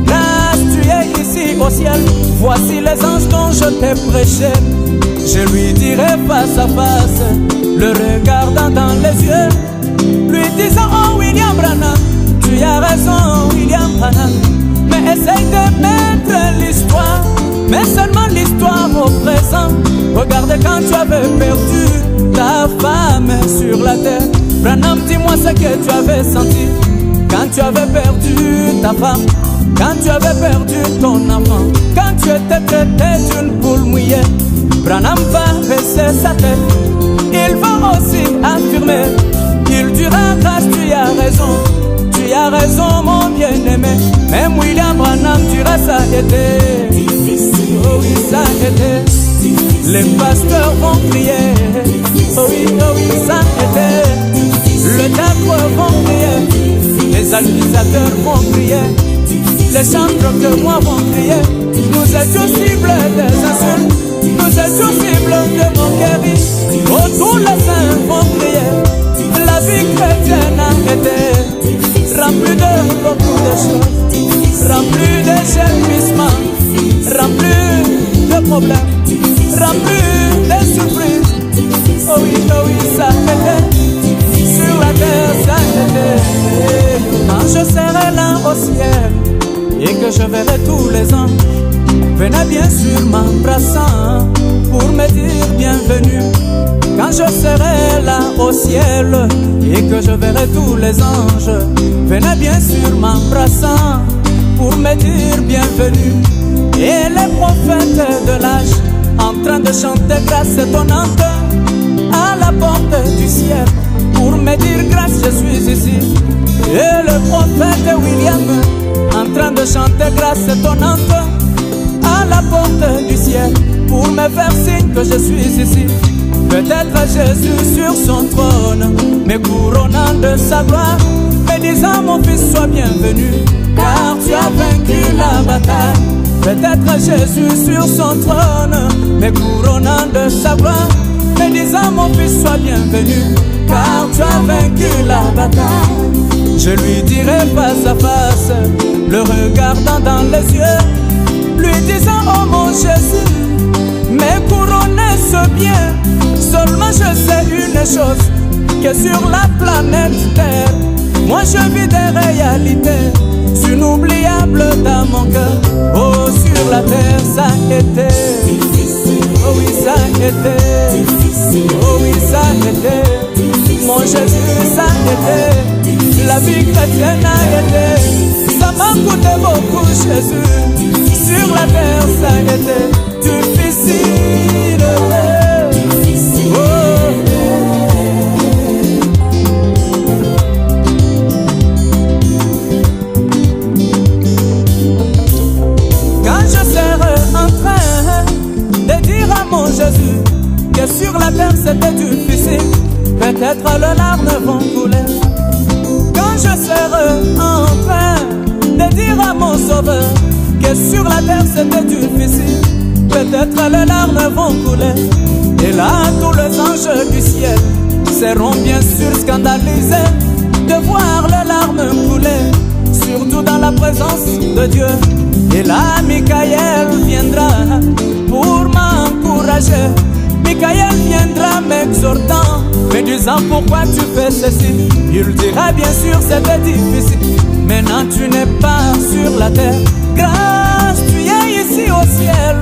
S12: Grâce, tu es ici au ciel, voici les anges dont je t'ai prêché. Je lui dirai face à face, le regardant dans les yeux, lui disant oh William Branham, tu as raison William Branham. Mais essaye de mettre l'histoire, mais seulement l'histoire au présent. Regarde quand tu avais perdu ta femme sur la terre. Branham, dis-moi ce que tu avais senti quand tu avais perdu ta femme, quand tu avais perdu ton enfant, quand tu étais traité d'une poule mouillée. Branham va baisser sa tête, il va aussi affirmer, il dira grâce, tu as raison. Tu as raison mon bien-aimé. Même William Branham dira ça a été difficile. Oh oui, ça a été difficile. Les pasteurs vont crier. Oh oui, ça a été. Le diable vont crier. Les administrateurs vont crier. Les chantres de moi vont crier. Nous étions cibles des insultes. Nous étions cibles de mon guéri. Oh, tous les saints vont prier. La vie chrétienne a été remplie de beaucoup de choses, remplie de gémissements, remplie de problèmes, remplie de surprises. Oh oui, ça a été. Sur la terre, ça a été. Quand je serai là au ciel et que je verrai tous les anges, venez bien sûr m'embrassant pour me dire bienvenue. Quand je serai là au ciel et que je verrai tous les anges, venez bien sûr m'embrassant pour me dire bienvenue. Et les prophètes de l'âge en train de chanter grâce étonnante à la porte du ciel pour me dire grâce, je suis ici. Et le prophète William en train de chanter grâce étonnante à la porte du ciel pour me faire signe que je suis ici. Peut-être Jésus sur son trône, me couronnant de sa gloire, me disant mon fils sois bienvenu, car tu as vaincu la bataille. Peut-être Jésus sur son trône, me couronnant de sa gloire, me disant mon fils sois bienvenu, car tu as vaincu la bataille. Je lui dirai face à face, le regardant dans les yeux, lui disant oh mon Jésus, mais couronner ce bien. Seulement je sais une chose, que sur la planète Terre, moi je vis des réalités inoubliables dans mon cœur. Oh sur la terre ça a été, oh oui ça a été, oh oui ça a été, mon Jésus ça a été, la vie chrétienne a été, ça m'a coûté beaucoup Jésus, sur la terre ça a été difficile. Quand je serai en train de dire à mon Jésus que sur la terre c'était difficile, peut-être les larmes vont couler. Quand je serai en train de dire à mon Sauveur que sur la terre c'était difficile, peut-être les larmes vont couler. Et là tous les anges du ciel seront bien sûr scandalisés de voir les larmes couler, surtout dans la présence de Dieu. Et là Michael viendra pour m'encourager, Michael viendra m'exhortant, me disant pourquoi tu fais ceci. Il dira bien sûr c'était difficile, maintenant tu n'es pas sur la terre, grâce tu es ici au ciel,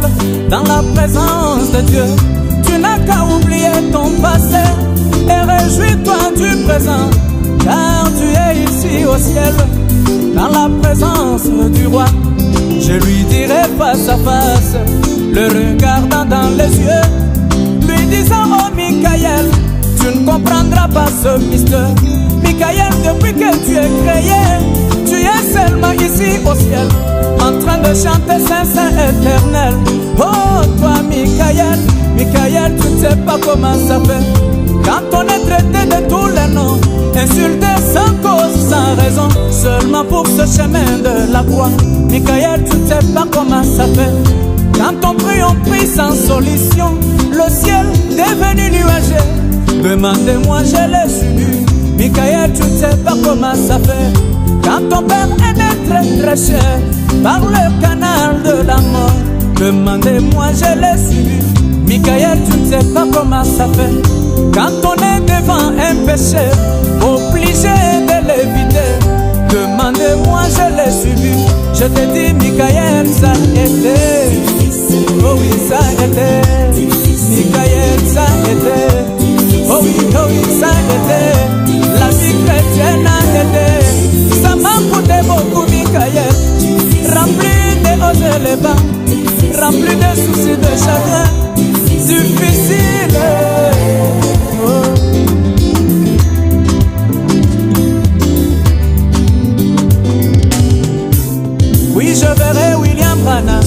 S12: dans la présence de Dieu. Tu n'as qu'à oublier ton passé et réjouis-toi du présent, car tu es ici au ciel, dans la présence du roi. Je lui dirai face à face, le regardant dans les yeux, lui disant oh Michael, tu ne comprendras pas ce mystère. Michael, depuis que tu es créé, tu es seulement ici au ciel, en train de chanter Saint Saint éternel. Oh toi Michael, Michael, tu ne sais pas comment ça fait quand on est traité de tous les noms, insulté sans cause, sans raison, seulement pour ce chemin de la croix. Michael, tu ne sais pas comment ça fait quand on prie sans solution, le ciel devenu nuagé. Demandez-moi, je l'ai subi. Michael, tu ne sais pas comment ça fait quand ton père est très très cher par le canal de la mort. Demandez-moi, je l'ai subi. Michael, tu ne sais pas comment ça fait quand on est devant un péché, obligé de l'éviter. Demandez-moi, je l'ai subi. Je te dis, Michael, ça a été. Oh oui, ça a été. Michael, ça a été. Oh oui, ça a été. La vie chrétienne a été. Ça m'a coûté beaucoup, Michael. Rempli de hauts et les bas, rempli de soucis, de chagrin. Difficile. Oui, je verrai William Branham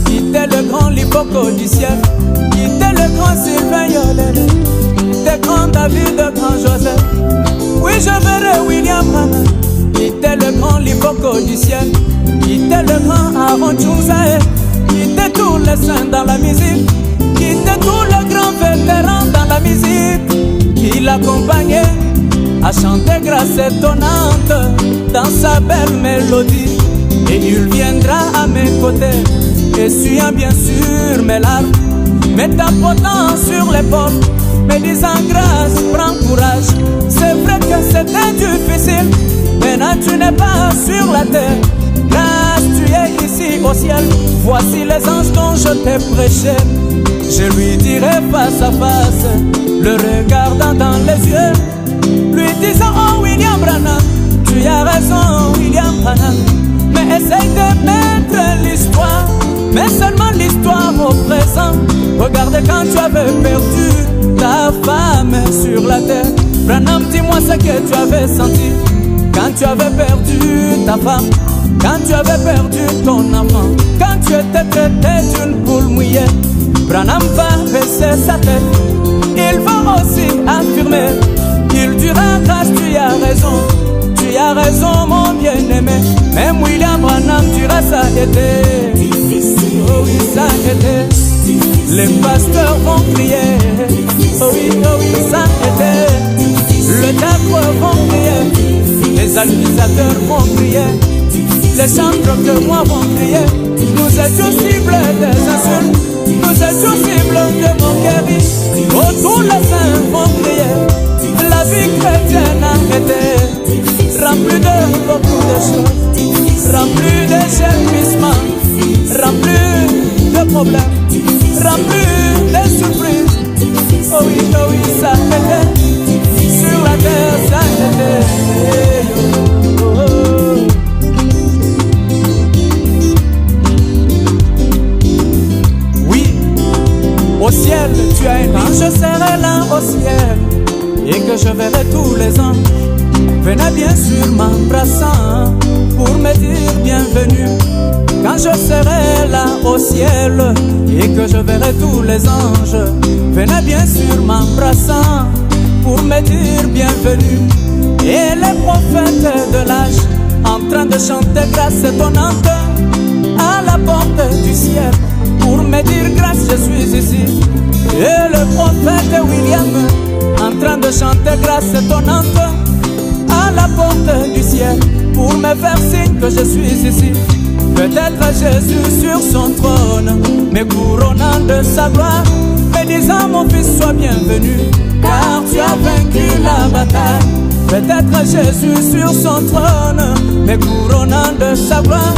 S12: quitter le grand Lipoco du ciel, quitter le grand Sylvain Yolele, quitter grand David, le grand Joseph. Oui, je verrai William Branham quitter le grand Lipoco du ciel, quitter le grand Aaron Tchouzae, quitter tous les saints dans la musique, quitter et tous les grands vétérans dans la musique qui l'accompagnaient à chanter grâce étonnante dans sa belle mélodie. Et il viendra à mes côtés, essuyant bien sûr mes larmes, me tapotant sur l'épaule, me disant grâce, prends courage. C'est vrai que c'était difficile, maintenant tu n'es pas sur la terre. Grâce, tu es ici au ciel. Voici les anges dont je t'ai prêché. Je lui dirai face à face, le regardant dans les yeux, lui disant oh William Branham, tu as raison William Branham, mais essaye de mettre l'histoire, mais seulement l'histoire au présent. Regarde quand tu avais perdu ta femme sur la terre. Branham, dis-moi ce que tu avais senti quand tu avais perdu ta femme, quand tu avais perdu ton enfant, quand tu étais traité d'une poule mouillée. Branham va baisser sa tête, il va aussi affirmer, il dira grâce, tu as raison mon bien-aimé. Même William Branham dira ça a été difficile, oh oui ça a été. Les pasteurs vont crier, oh oui ça a été. Le diable vont crier, les administrateurs vont crier, les chantres de moi vont crier. Nous étions cibles des insultes, nous étions cibles de moqueries. Oh tous les saints vont crier, la vie chrétienne a été remplie de beaucoup de choses, remplie de gémissements, remplie de problèmes, remplie de surprises. Oh oui ça a été, sur la terre ça a été. Au ciel, tu as une quand je serai là au ciel et que je verrai tous les anges, venez bien sûr m'embrassant pour me dire bienvenue. Quand je serai là au ciel et que je verrai tous les anges, venez bien sûr m'embrassant pour me dire bienvenue. Et les prophètes de l'âge en train de chanter grâce étonnante à la porte du ciel pour me dire grâce je suis ici. Et le prophète William en train de chanter grâce étonnante à la porte du ciel pour me faire signe que je suis ici. Peut-être Jésus sur son trône me couronnant de sa gloire, me disant mon fils sois bienvenu car tu as vaincu la bataille. Peut-être Jésus sur son trône me couronnant de sa gloire,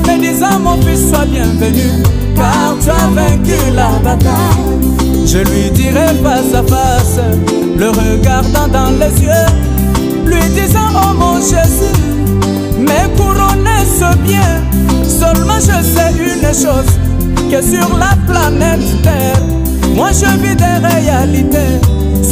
S12: me disant mon fils sois bienvenu car tu as vaincu la bataille. Je lui dirai face à face, le regardant dans les yeux, lui disant oh mon Jésus, mais couronner ce bien. Seulement je sais une chose, que sur la planète Terre, moi je vis des réalités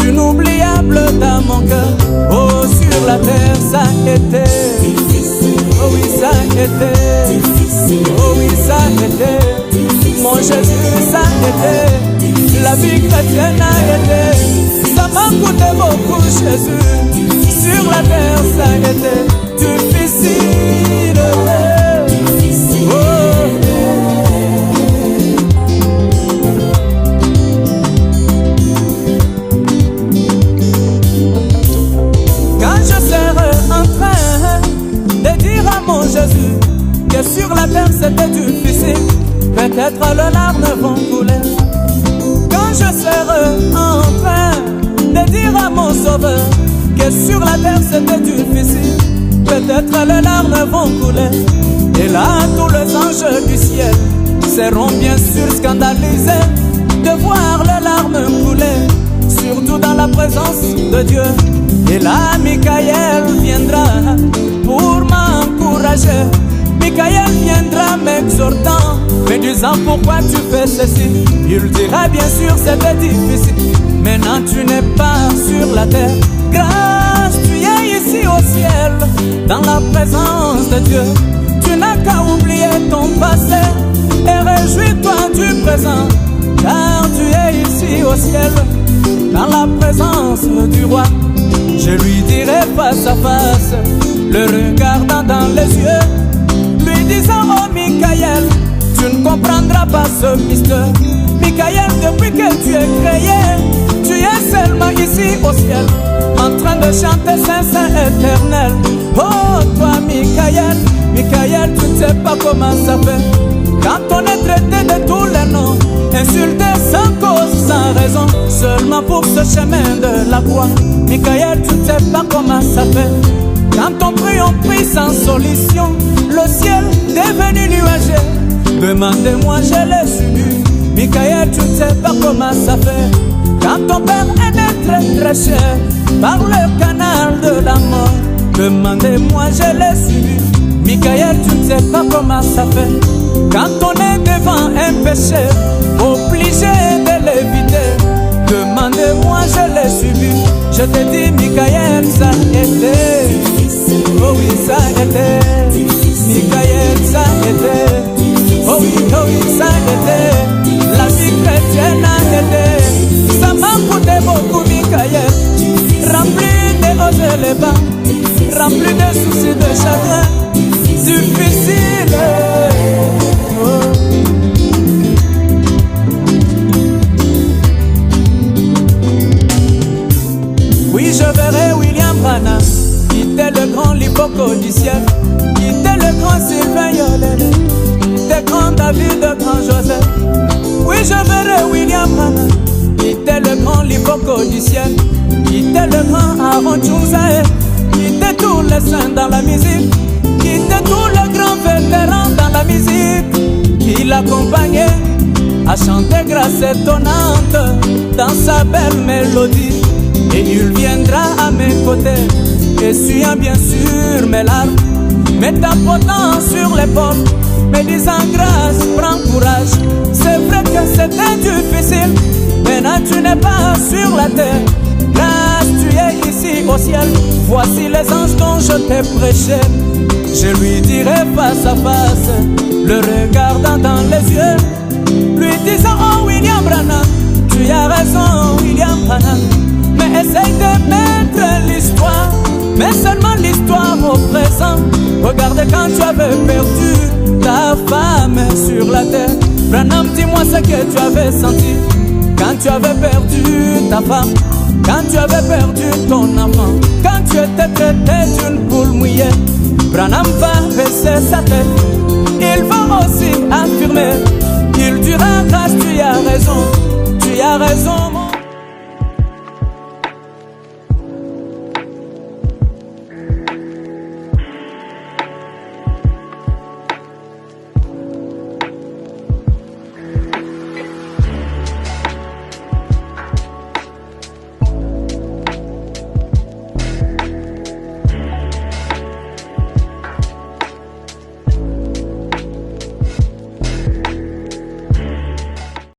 S12: inoubliables dans mon cœur. Oh sur la terre ça a été difficile, oh oui ça a été difficile, oh oui ça a été. Mon Jésus ça a été, la vie chrétienne a été, ça m'a coûté beaucoup Jésus. Sur la terre ça a été difficile, oh. Quand je serai en train de dire à mon Jésus que sur la terre c'était difficile, peut-être les larmes vont couler. Quand je serai en train de dire à mon Sauveur que sur la terre c'était difficile, peut-être les larmes vont couler. Et là tous les anges du ciel seront bien sûr scandalisés de voir les larmes couler, surtout dans la présence de Dieu. Et là Michael viendra pour m'encourager, Michael viendra m'exhortant, me disant pourquoi tu fais ceci. Il dira bien sûr c'était difficile, maintenant tu n'es pas sur la terre. Grâce, tu es ici au ciel, dans la présence de Dieu. Tu n'as qu'à oublier ton passé et réjouis-toi du présent, car tu es ici au ciel, dans la présence du roi. Je lui dirai face à face, le regardant dans les yeux, lui disant oh Michael, tu ne comprendras pas ce mystère. Michael, depuis que tu es créé, tu es seulement ici au ciel, en train de chanter Saint éternel. Oh toi Michael, Michael, tu ne sais pas comment ça fait quand on est traité de tous les noms, insulté sans cause, sans raison, seulement pour ce chemin de la croix. Michael, tu ne sais pas comment ça fait quand on prie sans solution, le ciel devenu nuagé. Demandez-moi, je l'ai subi. Michael, tu ne sais pas comment ça fait quand ton père est né très très cher par le canal de la mort. Demandez-moi, je l'ai subi. Michael, tu ne sais pas comment ça fait quand on est devant un péché, obligé de l'éviter. Demandez-moi, je l'ai subi. Je te dis, Michael, ça a été. Oh oui, ça a été. Michael, ça a été. Oh oui, ça a été. La vie chrétienne a été. Ça m'a coûté beaucoup, Michael. Rempli de hauts et les bas, rempli de soucis, de chagrin. Difficile. Oh. Oui, je verrai William Branham quitter le grand Liboko du ciel, quitter le grand Sylvain Yolele, quitter grand David, le grand Joseph. Oui, je verrai William Branham quitter le grand Liboko du ciel, quitter le grand Aaron Tchouzae, quitter tous les saints dans la musique, quitter tous les grands vétérans dans la musique, qui l'accompagnaient à chanter grâce étonnante dans sa belle mélodie. Et il viendra à mes côtés, essuyant bien sûr mes larmes, me tapotant sur l'épaule, me disant grâce, prends courage. C'est vrai que c'était difficile, maintenant tu n'es pas sur la terre. Grâce, tu es ici au ciel, voici les anges dont je t'ai prêché. Je lui dirai face à face, le regardant dans les yeux, lui disant, oh William Branham, tu as raison William Branham. Mais essaye de mettre l'histoire, mais seulement l'histoire au présent. Regarde quand tu avais perdu ta femme sur la terre. Branham, dis-moi ce que tu avais senti quand tu avais perdu ta femme, quand tu avais perdu ton enfant.